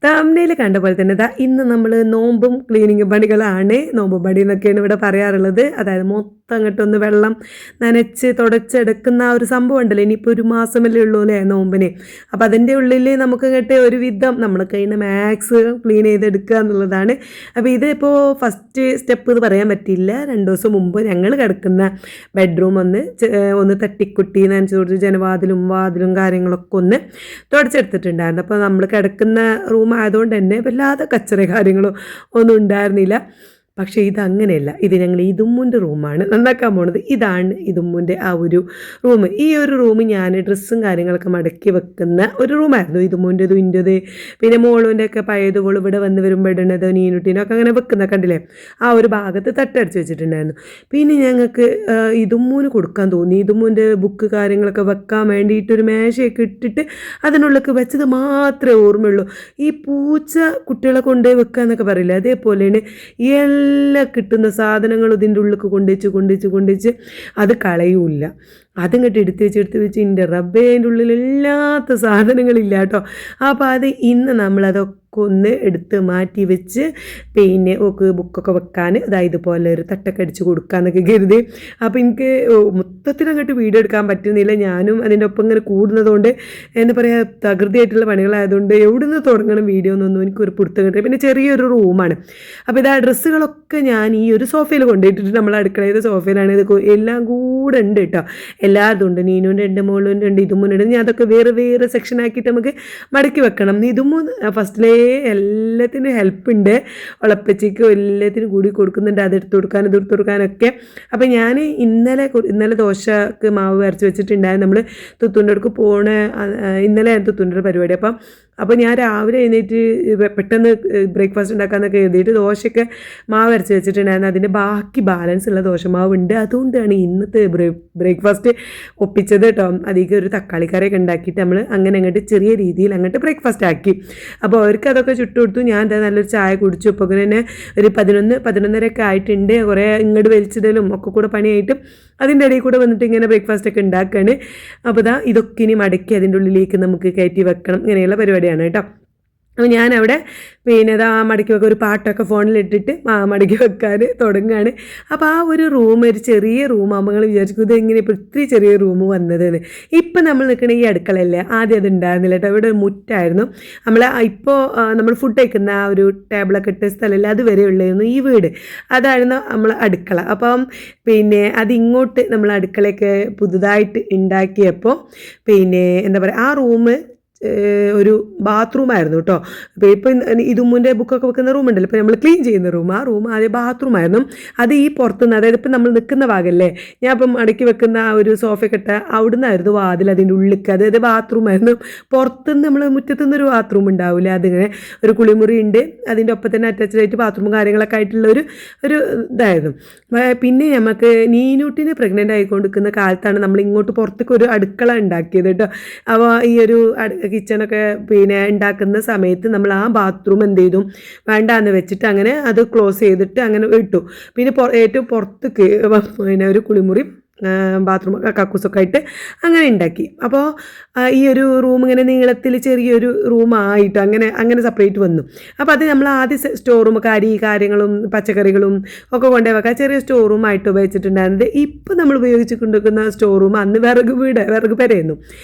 Thumbnail കണ്ട പോലെ തന്നെ ഇന്ന് നമ്മൾ നോമ്പും ക്ലീനിങ് പണികളാണ്. നോമ്പും പണി എന്നൊക്കെയാണ് ഇവിടെ പറയാറുള്ളത്. അതായത് മൊത്തം അങ്ങോട്ടൊന്ന് വെള്ളം നനച്ച് തുടച്ചെടുക്കുന്ന ആ ഒരു സംഭവം ഉണ്ടല്ലോ. ഇനിയിപ്പോൾ ഒരു മാസമല്ലേ ഉള്ളൂ അല്ലേ നോമ്പിന്. അപ്പോൾ അതിൻ്റെ ഉള്ളിൽ നമുക്ക് ഇങ്ങോട്ട് ഒരു വിധം നമ്മൾ കഴിയുന്ന മാക്സ് ക്ലീൻ ചെയ്തെടുക്കുക എന്നുള്ളതാണ്. അപ്പോൾ ഇതിപ്പോൾ ഫസ്റ്റ് സ്റ്റെപ്പ് എന്ന് പറയാൻ പറ്റില്ല. 2 ദിവസം മുമ്പ് ഞങ്ങൾ കിടക്കുന്ന ബെഡ്റൂം ഒന്ന് തട്ടിക്കുട്ടി നനച്ച് കൊടുത്ത് വാതിലും കാര്യങ്ങളൊക്കെ ഒന്ന് തുടച്ചെടുത്തിട്ടുണ്ടായിരുന്നു. അപ്പോൾ നമ്മൾ കിടക്കുന്ന റൂം ആയതുകൊണ്ട് തന്നെ വല്ലാതെ കച്ചറ കാര്യങ്ങളോ ഒന്നും ഉണ്ടായിരുന്നില്ല. പക്ഷേ ഇതങ്ങനെയല്ല. ഇത് ഞങ്ങൾ ഇതുമ്മുൻ്റെ റൂമാണ് നന്നാക്കാൻ പോണത്. ഇതാണ് ഇതുമ്മുൻ്റെ ആ ഒരു റൂം. ഈ ഒരു റൂം ഞാൻ ഡ്രസ്സും കാര്യങ്ങളൊക്കെ മടക്കി വെക്കുന്ന ഒരു റൂമായിരുന്നു. ഇതുമ്മുൻ്റെതും ഇൻ്റെത് പിന്നെ മോളുവിൻ്റെ ഒക്കെ പഴയതുകൾ ഇവിടെ വന്ന് വരുമ്പോൾ ഇടുന്നതോ നീനുട്ടീനോ ഒക്കെ അങ്ങനെ വെക്കുന്ന കണ്ടില്ലേ. ആ ഒരു ഭാഗത്ത് തട്ടടിച്ച് വെച്ചിട്ടുണ്ടായിരുന്നു. പിന്നെ ഞങ്ങൾക്ക് ഇതുമ്മൂന് കൊടുക്കാൻ തോന്നി. ഇതുമ്മുൻ്റെ ബുക്ക് കാര്യങ്ങളൊക്കെ വെക്കാൻ വേണ്ടിയിട്ടൊരു മേശയൊക്കെ ഇട്ടിട്ട് അതിനുള്ളിലേക്ക് വെച്ചത് മാത്രമേ ഓർമ്മയുള്ളൂ. ഈ പൂച്ച കുട്ടികളെ കൊണ്ടുപോയി വെക്കുക എന്നൊക്കെ പറയില്ല, അതേപോലെയാണ് എല്ലാം കിട്ടുന്ന സാധനങ്ങൾ ഇതിൻ്റെ ഉള്ളിലേക്ക് കൊണ്ടുവച്ച് അത് കളയൂല. അതിങ്ങോട്ട് എടുത്ത് വെച്ച് എൻ്റെ റബ്ബേൻ്റെ ഉള്ളിലില്ലാത്ത സാധനങ്ങളില്ല കേട്ടോ. അപ്പോൾ അത് ഇന്ന് നമ്മളതൊക്കെ ഒന്ന് എടുത്ത് മാറ്റി വെച്ച് പിന്നെ ബുക്കൊക്കെ വെക്കാൻ ഇതുപോലെ ഒരു തട്ടൊക്കെ അടിച്ച് കൊടുക്കാമെന്നൊക്കെ കരുതി. അപ്പോൾ എനിക്ക് മൊത്തത്തിനങ്ങോട്ട് വീഡിയോ എടുക്കാൻ പറ്റുന്നില്ല. ഞാനും അതിൻ്റെ ഒപ്പം ഇങ്ങനെ കൂടുന്നതുകൊണ്ട് എന്താ പറയുക തകൃതിയായിട്ടുള്ള പണികളായതുകൊണ്ട് എവിടുന്ന് തുടങ്ങണം വീഡിയോ എന്നൊന്നും എനിക്കൊരു പിടുത്തം കിട്ടുക. പിന്നെ ചെറിയൊരു റൂമാണ്. അപ്പോൾ ഇത് ആ ഡ്രസ്സുകളൊക്കെ ഞാൻ ഈ ഒരു സോഫയിൽ കൊണ്ടുപോയിട്ടിട്ട് നമ്മൾ അടുക്കളയുടെ സോഫയിലാണ് ഇത് എല്ലാം കൂടെ ഉണ്ട് കേട്ടോ. എല്ലാതും ഉണ്ട്. നീനുവിൻ്റെ ഉണ്ട്, മോളുവിൻ്റെ ഉണ്ട്, ഇതുമുണ്ട്. ഞാൻ അതൊക്കെ വേറെ സെക്ഷൻ ആക്കിയിട്ട് നമുക്ക് മടക്കി വെക്കണം. ഇതുമോ ഫസ്റ്റിലേ എല്ലാത്തിനും ഹെൽപ്പുണ്ട്. ഉളപ്പച്ചയ്ക്ക് എല്ലാത്തിനും കൂടി കൊടുക്കുന്നുണ്ട്. അതെടുത്ത് കൊടുക്കാനും ഇതെടുത്ത് കൊടുക്കാനൊക്കെ. അപ്പോൾ ഞാൻ ഇന്നലെ ദോശക്ക് മാവ് വരച്ച് വെച്ചിട്ടുണ്ടായിരുന്നു. നമ്മൾ തുത്തൂൻ്റെ അടുക്ക് ഇന്നലെ തുത്തൂൻ്റെ പരിപാടി. അപ്പോൾ ഞാൻ രാവിലെ എഴുന്നേറ്റ് പെട്ടെന്ന് ബ്രേക്ക്ഫാസ്റ്റ് ഉണ്ടാക്കാമെന്നൊക്കെ എഴുതിയിട്ട് ദോശയൊക്കെ മാവ് അരച്ച് വെച്ചിട്ടുണ്ടായിരുന്നു. അതിൻ്റെ ബാക്കി ബാലൻസ് ഉള്ള ദോശമാവ് ഉണ്ട്. അതുകൊണ്ടാണ് ഇന്നത്തെ ബ്രേക്ക്ഫാസ്റ്റ് ഒപ്പിച്ചത് കേട്ടോ. അധികം ഒരു തക്കാളി കറിയൊക്കെ ഉണ്ടാക്കിയിട്ട് നമ്മൾ അങ്ങനെ അങ്ങോട്ട് ചെറിയ രീതിയിൽ അങ്ങോട്ട് ബ്രേക്ക്ഫാസ്റ്റ് ആക്കി. അപ്പോൾ അവർക്ക് അതൊക്കെ ചുട്ടുകൊടുത്തു. ഞാൻ നല്ലൊരു ചായ കുടിച്ചു. അപ്പോൾ തന്നെ ഒരു 11-11:30 ആയിട്ടുണ്ട്. കുറേ ഇങ്ങോട്ട് വലിച്ചിടലും ഒക്കെ കൂടെ പണിയായിട്ട് അതിൻ്റെ ഇടയിൽ കൂടെ വന്നിട്ട് ഇങ്ങനെ ബ്രേക്ക്ഫാസ്റ്റൊക്കെ ഉണ്ടാക്കുകയാണ്. അപ്പോൾ ഇതൊക്കെ ഇനി മടക്കി അതിൻ്റെ ഉള്ളിലേക്ക് നമുക്ക് കയറ്റി വെക്കണം. ഇങ്ങനെയുള്ള പരിപാടിയാണ് കേട്ടോ. അപ്പോൾ ഞാനവിടെ പിന്നെ മടക്കി വെക്കുക ഒരു പാട്ടൊക്കെ ഫോണിലിട്ടിട്ട് മടക്കി വെക്കാൻ തുടങ്ങുകയാണ്. അപ്പോൾ ആ ഒരു റൂം ഒരു ചെറിയ റൂമാകുമ്പോൾ നിങ്ങൾ വിചാരിക്കും ഇതെങ്ങനെ ഇപ്പോൾ ഇത്തിരി ചെറിയ റൂം വന്നതെന്ന്. ഇപ്പം നമ്മൾ നിൽക്കണ ഈ അടുക്കളയല്ലേ, ആദ്യം അത് ഉണ്ടായിരുന്നില്ല കേട്ടോ. ഇവിടെ മുറ്റായിരുന്നു. ഇപ്പോൾ നമ്മൾ ഫുഡ് കഴിക്കുന്ന ആ ഒരു ടേബിളൊക്കെ ഇട്ട സ്ഥലമല്ല, അതുവരെ ഉള്ളായിരുന്നു ഈ വീട്. അതായിരുന്നു നമ്മൾ അടുക്കള. അപ്പം പിന്നെ അതിങ്ങോട്ട് നമ്മൾ അടുക്കളയൊക്കെ പുതുതായിട്ട് ഉണ്ടാക്കിയപ്പോൾ പിന്നെ എന്താ പറയുക ആ റൂം ഒരു ബാത്റൂമായിരുന്നു കേട്ടോ. അപ്പോൾ ഇപ്പം ഇതുമ്മുൻ്റെ ബുക്കൊക്കെ വെക്കുന്ന റൂമുണ്ടല്ലോ, ഇപ്പോൾ നമ്മൾ ക്ലീൻ ചെയ്യുന്ന റൂം, ആ റൂം ആദ്യം ബാത്റൂമായിരുന്നു. അത് ഈ പുറത്തുനിന്ന്, അതായത് ഇപ്പം നമ്മൾ നിൽക്കുന്ന ഭാഗമല്ലേ, ഞാൻ ഇപ്പം അടക്കി വെക്കുന്ന ആ ഒരു സോഫയൊക്കെ ഇട്ട അവിടെ നിന്നായിരുന്നു വാതിൽ അതിൻ്റെ ഉള്ളിലേക്ക്, അതായത് ബാത്റൂമായിരുന്നു. പുറത്തുനിന്ന് നമ്മൾ മുറ്റത്തുനിന്ന് ഒരു ബാത്റൂം ഉണ്ടാവില്ല, അതിങ്ങനെ ഒരു കുളിമുറി ഉണ്ട്, അതിൻ്റെ ഒപ്പം തന്നെ അറ്റാച്ച്ഡ് ആയിട്ട് ബാത്റൂമും കാര്യങ്ങളൊക്കെ ആയിട്ടുള്ള ഒരു ഇതായിരുന്നു. പിന്നെ നമുക്ക് നീനൂട്ടിനെ പ്രഗ്നൻ്റ് ആയിക്കൊണ്ടിരിക്കുന്ന കാലത്താണ് നമ്മൾ ഇങ്ങോട്ട് പുറത്തേക്ക് ഒരു അടുക്കള ഉണ്ടാക്കിയത് കേട്ടോ. അപ്പോൾ ഈ ഒരു കിച്ചണൊക്കെ പിന്നെ ഉണ്ടാക്കുന്ന സമയത്ത് നമ്മൾ ആ ബാത്റൂം എന്ത് ചെയ്തു വേണ്ടാന്ന് വെച്ചിട്ട് അങ്ങനെ അത് ക്ലോസ് ചെയ്തിട്ട് അങ്ങനെ ഇട്ടു. പിന്നെ ഏറ്റവും പുറത്തേക്ക് പിന്നെ ഒരു കുളിമുറി ബാത്റൂം കക്കൂസൊക്കെ ആയിട്ട് അങ്ങനെ ഉണ്ടാക്കി. അപ്പോൾ ഈ ഒരു റൂം ഇങ്ങനെ നീളത്തിൽ ചെറിയൊരു റൂമായിട്ട് അങ്ങനെ സെപ്പറേറ്റ് വന്നു. അപ്പോൾ അത് നമ്മൾ ആദ്യം സ്റ്റോർ റൂം കാര്യങ്ങളും പച്ചക്കറികളും ഒക്കെ കൊണ്ടുപോയി വെക്കാൻ ചെറിയ സ്റ്റോർ റൂമായിട്ട് ഉപയോഗിച്ചിട്ടുണ്ടായിരുന്നത്. ഇപ്പോൾ നമ്മൾ ഉപയോഗിച്ചുകൊണ്ടിരിക്കുന്ന സ്റ്റോർ റൂം അന്ന് വിറക് പെരയായിരുന്നു.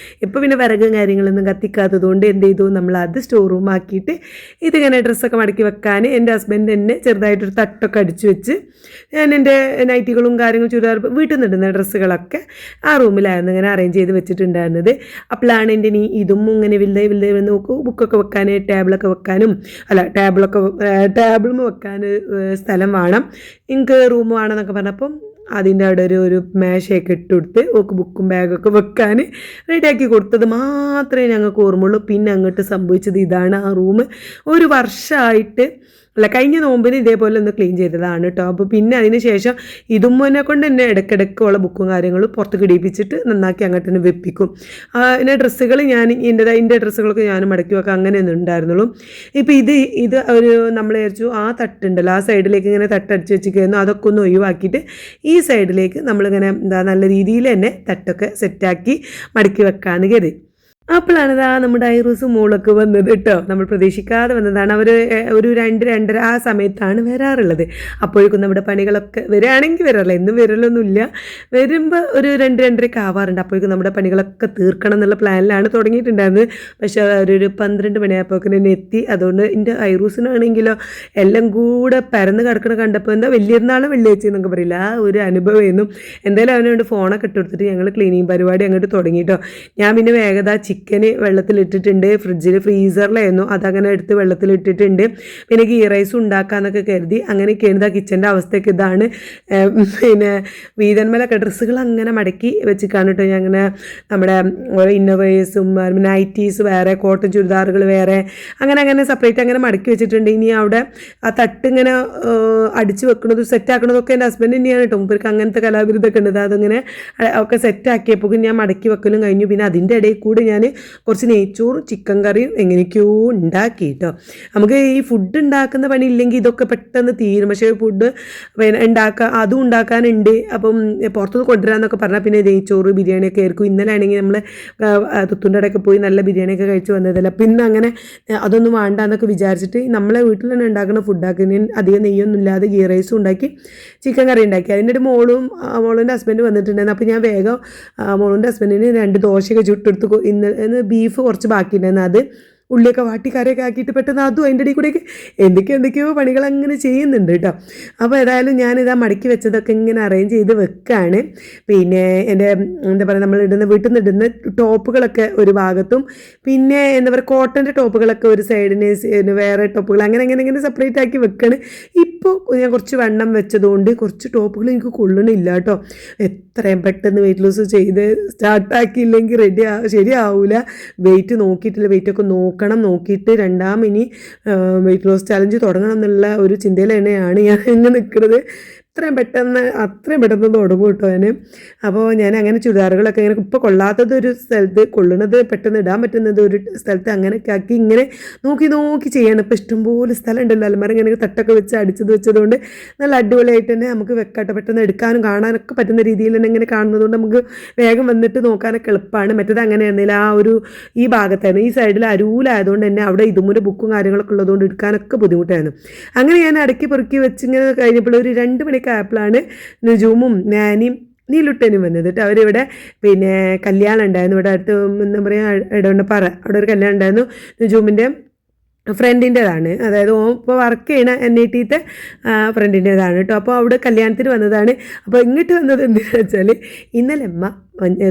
ഇപ്പോൾ പിന്നെ വിറകും കാര്യങ്ങളൊന്നും കത്തിക്കാത്തതുകൊണ്ട് എന്ത് ചെയ്തു, നമ്മൾ അത് സ്റ്റോർ റൂം ആക്കിയിട്ട് ഇതിങ്ങനെ ഡ്രസ്സൊക്കെ മടക്കി വെക്കാൻ എൻ്റെ ഹസ്ബൻഡ് തന്നെ ചെറുതായിട്ടൊരു തട്ടൊക്കെ അടിച്ചു വെച്ച് ഞാൻ എൻ്റെ നൈറ്റികളും കാര്യങ്ങളും ചുരിദാർ വീട്ടിൽ നിന്നിടുന്ന ഡ്രസ്സുകളൊക്കെ ആ റൂമിലായിരുന്നു ഇങ്ങനെ അറേഞ്ച് ചെയ്ത് വെച്ചിട്ടുണ്ടായിരുന്നത്. അപ്പോഴാണ് എൻ്റെ ഇതും ഇങ്ങനെ വലുതായി നോക്കൂ ബുക്കൊക്കെ വെക്കാൻ ടേബിളൊക്കെ വെക്കാനും ടേബിളും വെക്കാൻ സ്ഥലം വേണം, എനിക്ക് റൂം വേണമെന്നൊക്കെ പറഞ്ഞപ്പം അതിൻ്റെ അവിടെ ഒരു മേശയൊക്കെ ഇട്ടുകൊടുത്ത് ബുക്കും ബാഗൊക്കെ വെക്കാൻ റെഡിയാക്കി കൊടുത്തത് മാത്രമേ ഞങ്ങൾക്ക് ഓർമ്മയുള്ളൂ. പിന്നെ അങ്ങോട്ട് സംഭവിച്ചത് ഇതാണ്. ആ റൂം ഒരു വർഷമായിട്ട് കഴിഞ്ഞ നോമ്പിന് ഇതേപോലെ ഒന്ന് ക്ലീൻ ചെയ്തതാണ് കേട്ടോ. അപ്പോൾ പിന്നെ അതിന് ശേഷം ഇതുമ്മനെ കൊണ്ട് തന്നെ ഇടയ്ക്കിടയ്ക്കുള്ള ബുക്കും കാര്യങ്ങളും പുറത്ത് കിടിപ്പിച്ചിട്ട് നന്നാക്കി അങ്ങോട്ട് തന്നെ വെപ്പിക്കും. പിന്നെ ഡ്രസ്സുകൾ എൻ്റെ ഡ്രസ്സുകളൊക്കെ ഞാൻ മടക്കി വെക്കാം, അങ്ങനെയൊന്നും ഉണ്ടായിരുന്നുള്ളൂ. ഇപ്പോൾ ഇത് ഒരു നമ്മൾ വിചാരിച്ചു ആ തട്ടുണ്ടല്ലോ ആ സൈഡിലേക്ക് ഇങ്ങനെ തട്ടടിച്ച് വെച്ചിരിക്കുന്നു, അതൊക്കെ ഒന്ന് ഒഴിവാക്കിയിട്ട് ഈ സൈഡിലേക്ക് നമ്മളിങ്ങനെ നല്ല രീതിയിൽ തന്നെ തട്ടൊക്കെ സെറ്റാക്കി മടക്കി വെക്കാമെന്ന് കരുതി. അപ്പോഴാണ് ഇതാ നമ്മുടെ ഐറൂസ് മോളൊക്കെ വന്നത് കേട്ടോ. നമ്മൾ പ്രതീക്ഷിക്കാതെ വന്നതാണ്. അവർ ഒരു 2-2:30 ആ സമയത്താണ് വരാറുള്ളത്. അപ്പോഴേക്കും നമ്മുടെ പണികളൊക്കെ വരികയാണെങ്കിൽ വരാറില്ല, എന്നും വരലൊന്നുമില്ല, വരുമ്പോൾ ഒരു 2-2:30 ആവാറുണ്ട്. അപ്പോഴേക്കും നമ്മുടെ പണികളൊക്കെ തീർക്കണം എന്നുള്ള പ്ലാനിലാണ് തുടങ്ങിയിട്ടുണ്ടായിരുന്നത്. പക്ഷേ ഒരു 12 മണിയായപ്പോഴേക്കും തന്നെ എത്തി. അതുകൊണ്ട് എൻ്റെ ഐറൂസിനാണെങ്കിലോ എല്ലാം കൂടെ പരന്ന് കിടക്കണം കണ്ടപ്പോൾ എന്താ വലിയൊരുന്നാളും വെള്ളിയാഴ്ച എന്നൊക്കെ പറയില്ല, ആ ഒരു അനുഭവമായിരുന്നു. എന്തായാലും അവനോട് ഫോണൊക്കെ ഇട്ട് കൊടുത്തിട്ട് ഞങ്ങൾ ക്ലീനിങ് പരിപാടി അങ്ങോട്ട് തുടങ്ങിയിട്ടോ. ഞാൻ പിന്നെ വേഗത ചിക്കന് വെള്ളത്തിലിട്ടിട്ടുണ്ട്, ഫ്രീസറിലായിരുന്നു, അതങ്ങനെ എടുത്ത് വെള്ളത്തിലിട്ടിട്ടുണ്ട്. പിന്നെ ഗീ റൈസ് ഉണ്ടാക്കാമെന്നൊക്കെ കരുതി അങ്ങനെയൊക്കെയാണ് കിച്ചൻ്റെ അവസ്ഥയൊക്കെ ഇതാണ്. പിന്നെ വീതന്മേലൊക്കെ ഡ്രസ്സുകൾ അങ്ങനെ മടക്കി വെച്ചിട്ടാണ് കേട്ടോ. ഞാൻ അങ്ങനെ നമ്മുടെ ഇന്നോവേഴ്സും നൈറ്റീസ് വേറെ, കോട്ടൺ ചുരിദാറുകൾ വേറെ, അങ്ങനെ സെപ്പറേറ്റ് അങ്ങനെ മടക്കി വെച്ചിട്ടുണ്ട്. ഇനി അവിടെ ആ തട്ട് ഇങ്ങനെ അടിച്ച് വെക്കുന്നതും സെറ്റാക്കണതൊക്കെ എൻ്റെ ഹസ്ബൻഡ് തന്നെയാണ് കേട്ടോ. മുമ്പർക്ക് അങ്ങനത്തെ കലാവിരുദ്ധമൊക്കെ ഉണ്ട്. അതങ്ങനെ ഒക്കെ സെറ്റാക്കിയപ്പോൾ ഞാൻ മടക്കി വെക്കലും കഴിഞ്ഞു. പിന്നെ അതിൻ്റെ ഇടയിൽ കൂടെ ഞാൻ കുറച്ച് നെയ്ച്ചോറും ചിക്കൻ കറിയും എങ്ങനെയൊക്കെയോ ഉണ്ടാക്കി കേട്ടോ. നമുക്ക് ഈ ഫുഡ് ഉണ്ടാക്കുന്ന പണി ഇല്ലെങ്കിൽ ഇതൊക്കെ പെട്ടെന്ന് തീരും. പക്ഷേ ഫുഡ് അതും ഉണ്ടാക്കാനുണ്ട്. അപ്പം പുറത്തുനിന്ന് കൊണ്ടുവരാമെന്നൊക്കെ പറഞ്ഞാൽ പിന്നെ നെയ്ച്ചോറ് ബിരിയാണിയൊക്കെ ആയിരിക്കും. ഇന്നലെ ആണെങ്കിൽ നമ്മൾ തുത്തുൻ്റെ ഇടയ്ക്ക് പോയി നല്ല ബിരിയാണിയൊക്കെ കഴിച്ച് വന്നതല്ല. പിന്നെ അങ്ങനെ അതൊന്നും വേണ്ട എന്നൊക്കെ വിചാരിച്ചിട്ട് നമ്മളെ വീട്ടിൽ തന്നെ ഉണ്ടാക്കുന്ന ഫുഡാക്കി അധികം നെയ്യൊന്നും ഇല്ലാതെ ഗീ റൈസും ഉണ്ടാക്കി ചിക്കൻ കറി ഉണ്ടാക്കി. അതിൻ്റെ ഒരു മോളിൻ്റെ ഹസ്ബൻഡ് വന്നിട്ടുണ്ടായിരുന്നു. അപ്പോൾ ഞാൻ വേഗം മോളിൻ്റെ ഹസ്ബൻഡിന് 2 ദോശയൊക്കെ ചുട്ടെടുത്ത് ഇന്ന് ബീഫ് കുറച്ച് ബാക്കിയിട്ടുണ്ടായിരുന്നു. അത് ഉള്ളിയൊക്കെ വാട്ടി കറിയൊക്കെ ആക്കിയിട്ട് പെട്ടെന്ന് അതും അതിൻ്റെ ഇടയിൽ കൂടെയൊക്കെ എന്തൊക്കെയോ പണികൾ അങ്ങനെ ചെയ്യുന്നുണ്ട് കേട്ടോ. അപ്പോൾ ഏതായാലും ഞാനിതാ മടക്കി വെച്ചതൊക്കെ ഇങ്ങനെ അറേഞ്ച് ചെയ്ത് വെക്കുകയാണ്. പിന്നെ എൻ്റെ എന്താ പറയുക, നമ്മൾ വീട്ടിൽ നിന്ന് ഇടുന്ന ടോപ്പുകളൊക്കെ ഒരു ഭാഗത്തും, പിന്നെ എന്താ പറയുക കോട്ടൻ്റെ ടോപ്പുകളൊക്കെ ഒരു സൈഡിന്, വേറെ ടോപ്പുകൾ അങ്ങനെ സെപ്പറേറ്റ് ആക്കി വെക്കുകയാണ്. ഇപ്പോൾ ഞാൻ കുറച്ച് വണ്ണം വെച്ചതുകൊണ്ട് കുറച്ച് ടോപ്പുകൾ എനിക്ക് കൊള്ളണില്ല കേട്ടോ. എത്രയും പെട്ടെന്ന് വെയിറ്റ് ലോസ് ചെയ്ത് സ്റ്റാർട്ടാക്കിയില്ലെങ്കിൽ ശരിയാവില്ല. വെയിറ്റ് നോക്കിയിട്ടില്ല, വെയിറ്റൊക്കെ നോക്കിയിട്ട് ഇനി വെയിറ്റ് ലോസ് ചലഞ്ച് തുടങ്ങണം എന്നുള്ള ഒരു ചിന്തയിൽ തന്നെയാണ് ഞാൻ ഇങ്ങനെ നിൽക്കുന്നത്. അത്രയും പെട്ടെന്ന് തുടങ്ങും കേട്ടോ ഞാൻ. അപ്പോൾ ഞാൻ അങ്ങനെ ചുരിദാറുകളൊക്കെ ഇങ്ങനെ ഇപ്പോൾ കൊള്ളാത്തതൊരു സ്ഥലത്ത്, കൊള്ളുന്നത് പെട്ടെന്ന് ഇടാൻ പറ്റുന്നത് ഒരു സ്ഥലത്ത് അങ്ങനെയൊക്കെ ആക്കി ഇങ്ങനെ നോക്കി ചെയ്യണം. ഇപ്പോൾ ഇഷ്ടംപോലെ സ്ഥലം ഉണ്ടല്ലോ, അലമാര ഇങ്ങനെ തട്ടൊക്കെ വെച്ച് വെച്ചതുകൊണ്ട് നല്ല അടിപൊളിയായിട്ട് തന്നെ നമുക്ക് വെക്കാട്ടോ. പെട്ടെന്ന് എടുക്കാനും കാണാനൊക്കെ പറ്റുന്ന രീതിയിൽ തന്നെ ഇങ്ങനെ കാണുന്നതുകൊണ്ട് നമുക്ക് വേഗം വന്നിട്ട് നോക്കാനൊക്കെ എളുപ്പമാണ്. മറ്റേത് അങ്ങനെയായിരുന്നില്ല, ഈ ഭാഗത്തായിരുന്നു, ഈ സൈഡിൽ അരൂലായതുകൊണ്ട് തന്നെ അവിടെ ഇതുമൂല ബുക്കും കാര്യങ്ങളൊക്കെ ഉള്ളതുകൊണ്ട് എടുക്കാനൊക്കെ ബുദ്ധിമുട്ടായിരുന്നു. അങ്ങനെ ഞാൻ അടക്കി പെറുക്കി വെച്ചിങ്ങനെ കഴിഞ്ഞപ്പോൾ ഒരു 2 മണിക്ക് ആയപ്പോഴാണ് നുജൂമും നാനിയും നീലുട്ടനും വന്നത് കേട്ടോ. അവരിവിടെ പിന്നെ കല്യാണം ഉണ്ടായിരുന്നു, ഇവിടെ അടുത്ത് എന്താ പറയുക ഇടവണ്ണപ്പാറ, അവിടെ ഒരു കല്യാണം ഉണ്ടായിരുന്നു. നുജൂമിൻ്റെ ഫ്രണ്ടിൻ്റെതാണ്, അതായത് ഇപ്പോൾ വർക്ക് ചെയ്യണ NIT-ത്തെ ഫ്രണ്ടിൻ്റെതാണ് കേട്ടോ. അപ്പോൾ അവിടെ കല്യാണത്തിന് വന്നതാണ്. അപ്പോൾ ഇങ്ങോട്ട് വന്നത് എന്താണെന്ന് വെച്ചാൽ ഇന്നലെ അമ്മ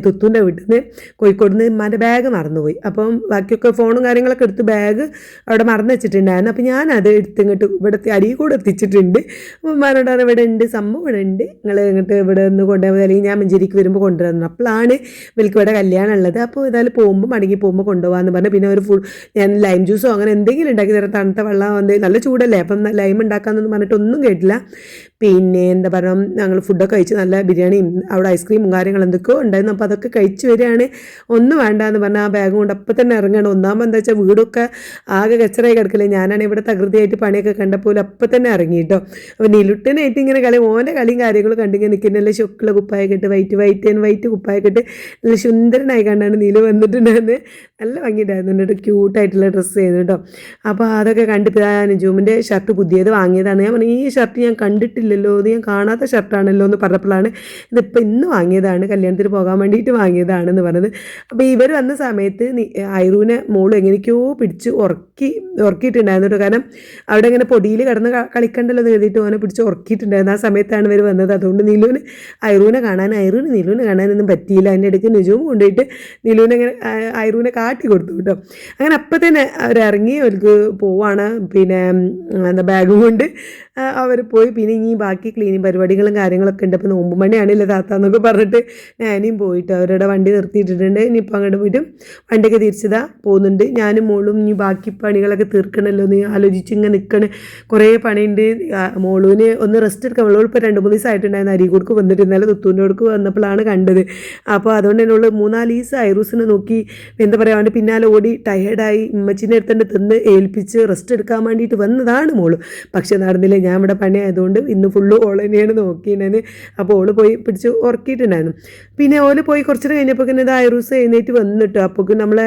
തുത്തുൻ്റെ വീട്ടിൽ നിന്ന് കോഴിക്കോട് നിന്ന് ഉമ്മാൻ്റെ ബാഗ് മറന്നുപോയി. അപ്പം ബാക്കിയൊക്കെ ഫോണും കാര്യങ്ങളൊക്കെ എടുത്ത് ബാഗ് അവിടെ മറന്നു വെച്ചിട്ടുണ്ടായിരുന്നു. അപ്പോൾ ഞാനത് ഇങ്ങോട്ട് ഇവിടെ അരികൂടെ എത്തിച്ചിട്ടുണ്ട്. അപ്പോൾ ഉമ്മാനോടാണ് ഇവിടെ ഉണ്ട്, സംഭവം ഇവിടെ ഉണ്ട്, നിങ്ങൾ ഇങ്ങോട്ട് ഇവിടെ നിന്ന് കൊണ്ടുപോകുന്നത്, അല്ലെങ്കിൽ ഞാൻ മഞ്ചേരിക്ക് വരുമ്പോൾ കൊണ്ടുവരുന്നത്. അപ്പോഴാണ് ഇവർക്ക് ഇവിടെ കല്യാണം ഉള്ളത്. അപ്പോൾ ഏതായാലും മടങ്ങി പോകുമ്പോൾ കൊണ്ടുപോകാമെന്ന് പറഞ്ഞു. പിന്നെ ഒരു ഞാൻ ലൈം ജ്യൂസോ അങ്ങനെ എന്തെങ്കിലും ഉണ്ടാക്കി തരാം, തണുത്ത വെള്ളം നല്ല ചൂടല്ലേ, അപ്പം ലൈം ഉണ്ടാക്കാമെന്നൊന്നും പറഞ്ഞിട്ടൊന്നും കേട്ടില്ല. പിന്നെ എന്താ പറയുക, ഞങ്ങൾ ഫുഡൊക്കെ കഴിച്ച് നല്ല ബിരിയാണിയും അവിടെ ഐസ്ക്രീമും കാര്യങ്ങളും എന്തൊക്കെയോ ഉണ്ടായിരുന്നു. അപ്പോൾ അതൊക്കെ കഴിച്ച് വരികയാണ്. ഒന്നും വേണ്ട എന്ന് പറഞ്ഞാൽ ആ ബാഗ് കൊണ്ട് അപ്പം തന്നെ ഇറങ്ങണം. ഒന്നാമത് എന്താ വെച്ചാൽ വീടൊക്കെ ആകെ കച്ചറായി കിടക്കില്ലേ. ഞാനാണ് ഇവിടെ തകൃതിയായിട്ട് പണിയൊക്കെ കണ്ടപ്പോൾ അപ്പം തന്നെ ഇറങ്ങി കേട്ടോ. അപ്പോൾ നിലുട്ടനായിട്ട് ഇങ്ങനെ ഓൻ്റെ കളിയും കാര്യങ്ങളും കണ്ടിങ്ങനെ നിൽക്കുന്നല്ലേ, ചൊക്കുള്ള കുപ്പായൊക്കെ ഇട്ട് വൈറ്റ് കുപ്പായൊക്കെ ഇട്ട് നല്ല സുന്ദരനായി കണ്ടാണ് നീല് വന്നിട്ടുണ്ടായിരുന്നത്. നല്ല ഭംഗിയുണ്ടായിരുന്നു, എന്നിട്ട് ക്യൂട്ടായിട്ടുള്ള ഡ്രസ്സ് ചെയ്യുന്നു കേട്ടോ. അപ്പോൾ അതൊക്കെ കണ്ടിട്ട് നുജൂമിൻ്റെ ഷർട്ട് പുതിയത് വാങ്ങിയതാണ്. ഞാൻ പറഞ്ഞു ഈ ഷർട്ട് ഞാൻ കണ്ടിട്ടില്ലല്ലോ, ഇത് ഞാൻ കാണാത്ത ഷർട്ടാണല്ലോ എന്ന് പറഞ്ഞപ്പോഴാണ് ഇതിപ്പോൾ ഇന്ന് വാങ്ങിയതാണ്, കല്യാണത്തിന് പോകാൻ വേണ്ടിയിട്ട് വാങ്ങിയതാണെന്ന് പറഞ്ഞത്. അപ്പോൾ ഇവർ വന്ന സമയത്ത് ഐറൂനെ മോള് എങ്ങനെയൊക്കെയോ പിടിച്ച് ഉറക്കിയിട്ടുണ്ടായിരുന്നു കേട്ടോ. കാരണം അവിടെ ഇങ്ങനെ പൊടിയിൽ കിടന്ന് കളിക്കണ്ടല്ലോ എന്ന് എഴുതിയിട്ട് ഓനെ പിടിച്ച് ഉറക്കിയിട്ടുണ്ടായിരുന്നു. ആ സമയത്താണ് ഇവർ വന്നത്. അതുകൊണ്ട് ഐറൂനെ കാണാനൊന്നും പറ്റിയില്ല. അതിൻ്റെ ഇടയ്ക്ക് നുജൂം കൊണ്ടുപോയിട്ട് ഐറൂനെ കാട്ടി കൊടുത്തു കേട്ടോ. അങ്ങനെ അപ്പം തന്നെ അവരിറങ്ങി, അവർക്ക് പോവാണ്. പിന്നെ എന്താ ബാഗും കൊണ്ട് അവർ പോയി. പിന്നെ ഇനി ബാക്കി ക്ലീനിങ് പരിപാടികളും കാര്യങ്ങളൊക്കെ ഉണ്ട്. അപ്പോൾ നോമ്പ് മണിയാണില്ലേ താത്താന്നൊക്കെ പറഞ്ഞിട്ട് ഞാനും പോയിട്ട് അവരുടെ വണ്ടി നിർത്തിയിട്ടിട്ടുണ്ട്. ഇനിയിപ്പോൾ അങ്ങോട്ട് പോയിട്ട് വണ്ടിയൊക്കെ തിരിച്ചതാ പോകുന്നുണ്ട്. ഞാനും മോളും ഇനി ബാക്കി പണികളൊക്കെ തീർക്കണമല്ലോ എന്ന് ആലോചിച്ച് ഇങ്ങനെ നിൽക്കണേ. കുറേ പണിയുണ്ട്. മോളൂന് ഒന്ന് റെസ്റ്റ് എടുക്കാം. മോളോട് ഇപ്പോൾ 2-3 ദിവസമായിട്ടുണ്ടായിരുന്നു. അരീക്കോടുക്ക് വന്നിട്ട് ഇന്നലെ തുത്തൂൻ്റെ കൊടുക്ക് വന്നപ്പോഴാണ് കണ്ടത്. അപ്പോൾ അതുകൊണ്ട് എന്നോട് 3-4 ദിവസം ഐറൂസിനെ നോക്കി എന്താ പറയുക, അവൻ്റെ പിന്നാലെ ഓടി ടയേർഡായി ഉമ്മച്ചിൻ്റെ അടുത്തന്നെ തിന്ന് ഏൽപ്പിച്ച് റെസ്റ്റ് എടുക്കാൻ വേണ്ടിയിട്ട് വന്നതാണ് മോള്. പക്ഷേ നടന്നില്ല. ഞാൻ ഇവിടെ പണി ആയതുകൊണ്ട് ഇന്ന് ഫുള്ള് ഓൾ തന്നെയാണ് നോക്കിയിട്ടുണ്ടായിരുന്നു. അപ്പോൾ ഓള് പോയി പിടിച്ച് ഉറക്കിയിട്ടുണ്ടായിരുന്നു. പിന്നെ ഓല് പോയി കുറച്ചിട്ട് കഴിഞ്ഞപ്പോൾ പിന്നെ ഇത് ഐറൂസ് എഴുന്നേറ്റ് വന്നിട്ടോ. അപ്പോൾ നമ്മൾ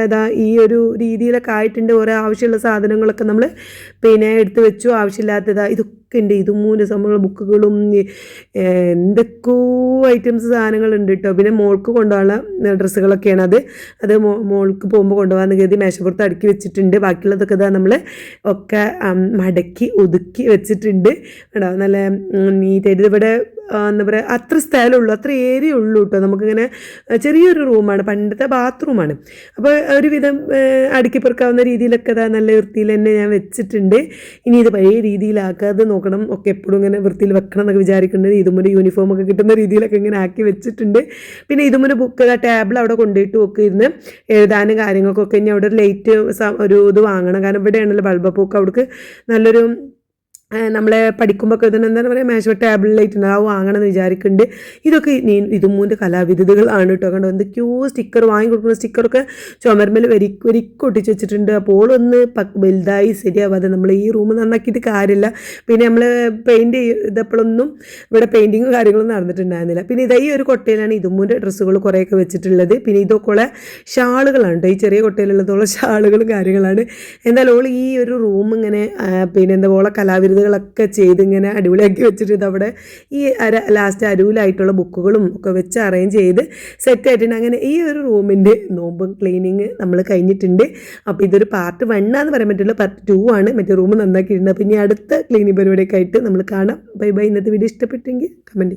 ഈ ഒരു രീതിയിലൊക്കെ ആയിട്ടുണ്ട്. ഓരോ ആവശ്യമുള്ള സാധനങ്ങളൊക്കെ നമ്മൾ പിന്നെ എടുത്ത് വെച്ചു. ആവശ്യമില്ലാത്തതാ ഇതൊക്കെ ഉണ്ട്. ഇതുമൂന്ന് സംഭവങ്ങൾ ബുക്കുകളും എന്തൊക്കെയോ ഐറ്റംസ് സാധനങ്ങളുണ്ട് കേട്ടോ. പിന്നെ മോൾക്ക് കൊണ്ടുപോകാനുള്ള ഡ്രസ്സുകളൊക്കെയാണ് അത് മോൾക്ക് പോകുമ്പോൾ കൊണ്ടുപോകാമെന്ന് കരുതി മേശപ്പുറത്ത് അടുക്കി വെച്ചിട്ടുണ്ട്. ബാക്കിയുള്ളതൊക്കെ ഇതാ നമ്മൾ ഒക്കെ മടക്കി ഒതുക്കി വെച്ചിട്ടുണ്ട് കേട്ടോ. നല്ല നീറ്റായിട്ട് ഇവിടെ എന്താ പറയുക അത്ര സ്ഥലമുള്ളൂ, അത്ര ഏരിയ ഉള്ളൂ കേട്ടോ. നമുക്കിങ്ങനെ ചെറിയൊരു റൂമാണ്, പണ്ടത്തെ ബാത്റൂമാണ്. അപ്പോൾ ഒരുവിധം അടുക്കി പെറുക്കാവുന്ന രീതിയിലൊക്കെ നല്ല വൃത്തിയിൽ തന്നെ ഞാൻ വെച്ചിട്ടുണ്ട്. ഇനി ഇത് പഴയ രീതിയിലാക്കാതെ നോക്കണം, ഒക്കെ എപ്പോഴും ഇങ്ങനെ വൃത്തിയിൽ വെക്കണം എന്നൊക്കെ വിചാരിക്കുന്നത്. ഇതുമൊരു യൂണിഫോമൊക്കെ കിട്ടുന്ന രീതിയിലൊക്കെ ഇങ്ങനെ ആക്കി വെച്ചിട്ടുണ്ട്. പിന്നെ ഇതുമൊരു ബുക്ക് ടേബിൾ അവിടെ കൊണ്ടുപോയിട്ട് ഒക്കെ ഇരുന്ന് എഴുതാനും കാര്യങ്ങൾക്കൊക്കെ. ഇനി അവിടെ ഒരു ലൈറ്റ് ഒരു ഇത് വാങ്ങണം, കാരണം ഇവിടെയാണല്ലോ ബൾബപ്പൊക്കെ അവിടേക്ക് നല്ലൊരു നമ്മളെ പഠിക്കുമ്പോൾ ഇതിന് എന്താണ് പറയുക മേശ ടേബിൾ ലൈറ്റ് ഉണ്ടാവും വാങ്ങണമെന്ന് വിചാരിക്കുന്നുണ്ട്. ഇതൊക്കെ ഇതുമൂൻ്റെ കലാവിരുദ്ധകളാണ് കേട്ടോ. കണ്ടോ എന്തൊക്കെയോ സ്റ്റിക്കർ വാങ്ങി കൊടുക്കുന്ന സ്റ്റിക്കറൊക്കെ ചുമരുമ്മൽ ഒട്ടിച്ച് വെച്ചിട്ടുണ്ട്. അപ്പോൾ ഒന്ന് വലുതായി ശരിയാവാതെ നമ്മൾ ഈ റൂം നന്നാക്കിയിട്ട് കാര്യമില്ല. പിന്നെ നമ്മൾ പെയിൻറ്റ് ചെയ്തപ്പോഴൊന്നും ഇവിടെ പെയിൻറ്റിങ്ങും കാര്യങ്ങളൊന്നും നടന്നിട്ടുണ്ടായിരുന്നില്ല. പിന്നെ ഇതാ ഈ ഒരു കൊട്ടയിലാണ് ഇതുമൂൻ്റെ ഡ്രസ്സുകൾ കുറേയൊക്കെ വെച്ചിട്ടുള്ളത്. പിന്നെ ഇതൊക്കെ ഉള്ള ഷാളുകളാണ് കേട്ടോ. ഈ ചെറിയ കൊട്ടയിലുള്ളതുള്ള ഷാളുകളും കാര്യങ്ങളാണ്. എന്തായാലും ഓൾ ഈ ഒരു റൂം ഇങ്ങനെ പിന്നെ എന്താ ഓളെ കലാവിരുദ്ധകളൊക്കെ ചെയ്ത് ഇങ്ങനെ അടിപൊളിയാക്കി വെച്ചിട്ട് ഇതവിടെ ഈ ലാസ്റ്റ് അരുവിലായിട്ടുള്ള ബുക്കുകളും ഒക്കെ വെച്ച് അറേഞ്ച് ചെയ്ത് സെറ്റായിട്ടുണ്ട്. അങ്ങനെ ഈ ഒരു റൂമിൻ്റെ നോമ്പ് ക്ലീനിങ് നമ്മൾ കഴിഞ്ഞിട്ടുണ്ട്. അപ്പോൾ ഇതൊരു പാർട്ട് 1 എന്ന് പറയാൻ പറ്റില്ല, പാർട്ട് 2 ആണ്. മറ്റേ റൂം നന്നാക്കിയിട്ടുണ്ട്. അപ്പോൾ ഇനി അടുത്ത ക്ലീനിങ് പരിപാടിയൊക്കെ ആയിട്ട് നമ്മൾ കാണാം. Bye bye. ഇന്നത്തെ വീഡിയോ ഇഷ്ടപ്പെട്ടെങ്കിൽ കമൻറ്റ്